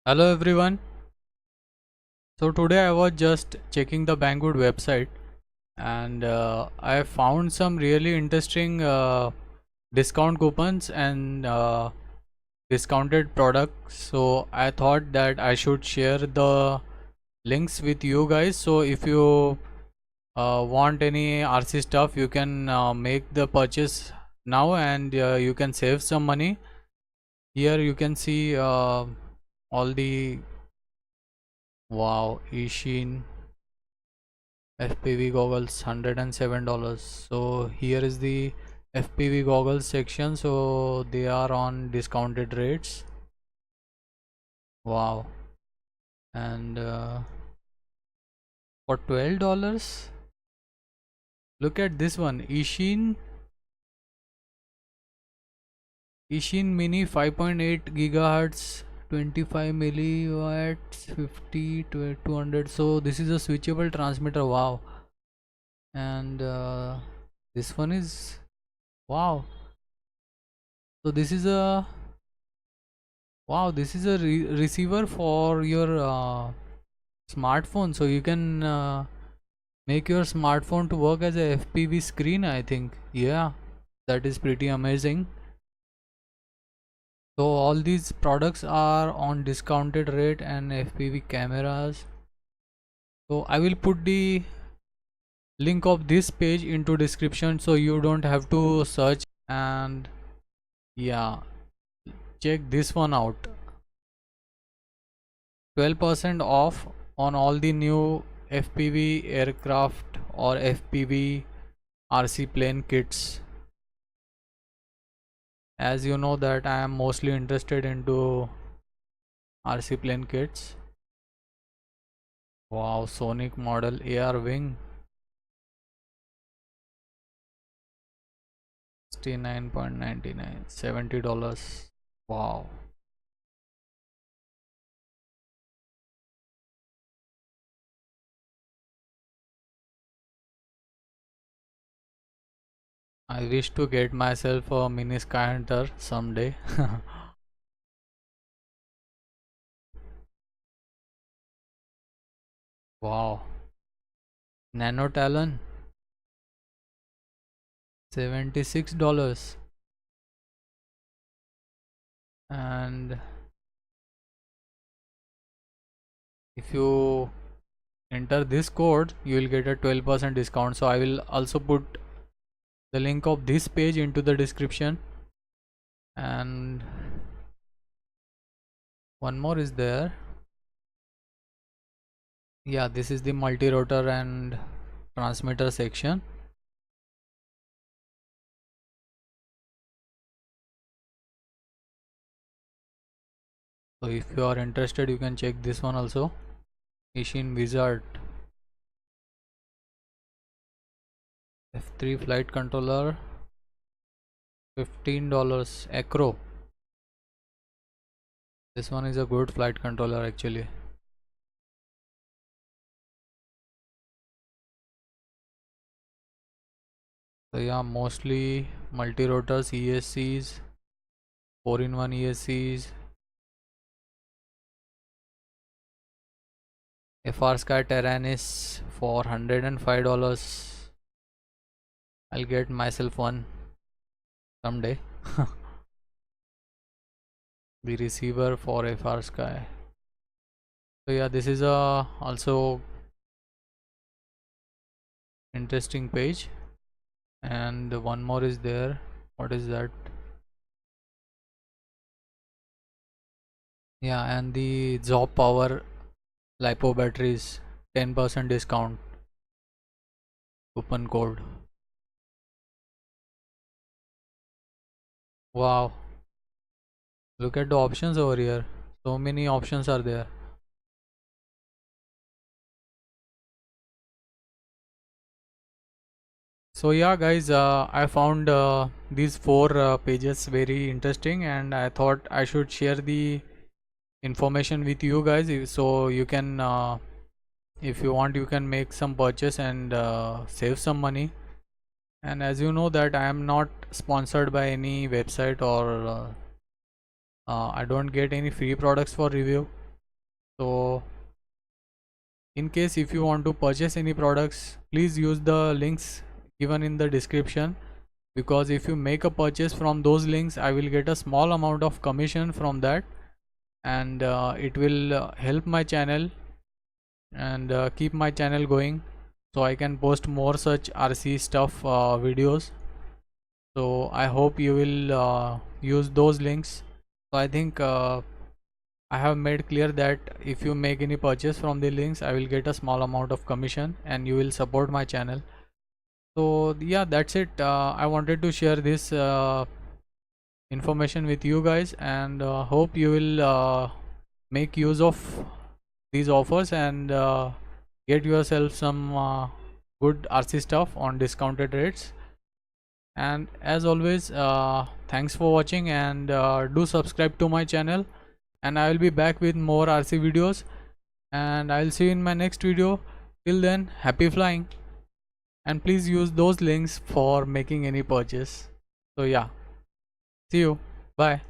Hello everyone. So today I was just checking the Banggood website and I found some really interesting discount coupons and discounted products. So I thought that I should share the links with you guys. So if you want any RC stuff, you can make the purchase now and you can save some money. Here you can see all the wow Ishin FPV goggles $107. So here is the FPV goggles section, so they are on discounted rates. Wow. And for $12, look at this one, Ishin Mini 5.8 gigahertz 25 milliwatts 50 to 200. So this is a switchable transmitter. Wow. And this one is wow. So this is a wow, this is a receiver for your smartphone, so you can make your smartphone to work as a FPV screen, I think. Yeah, that is pretty amazing. So all these products are on discounted rate and FPV cameras. So I will put the link of this page into description so you don't have to search. And yeah, check this one out. 12% off on all the new FPV aircraft or FPV RC plane kits. As you know that I am mostly interested into RC plane kits. Wow, Sonic model AR wing, 69.99, $70. Wow. I wish to get myself a mini Sky Hunter someday. Wow. Nano Talon, $76. And if you enter this code, you will get a 12% discount. So I will also put the link of this page into the description. And one more is there. Yeah, this is the multi-rotor and transmitter section. So if you are interested, you can check this one also. Ishin Wizard F3 flight controller, $15. Acro, this one is a good flight controller actually. So yeah, mostly multi-rotors, ESCs, 4-in-1 ESCs, FR Sky Terranis for $105. I'll get myself one someday. The receiver for FR Sky. So yeah, this is a also interesting page. And one more is there. What is that? Yeah, and the Job Power LiPo batteries, 10% discount coupon code. Wow, look at the options over here. So many options are there. So yeah guys, I found these four pages very interesting, and I thought I should share the information with you guys, so you can if you want, you can make some purchase and save some money. And as you know that I am not sponsored by any website, or I don't get any free products for review. So in case if you want to purchase any products, please use the links given in the description, because if you make a purchase from those links, I will get a small amount of commission from that, and it will help my channel and keep my channel going, so I can post more such RC stuff videos. So I hope you will use those links. So I think I have made clear that if you make any purchase from the links, I will get a small amount of commission and you will support my channel. So yeah, that's it. I wanted to share this information with you guys, and hope you will make use of these offers and get yourself some good RC stuff on discounted rates. And as always, thanks for watching, and do subscribe to my channel, and I will be back with more RC videos, and I'll see you in my next video. Till then, happy flying, and please use those links for making any purchase. So yeah, see you, bye.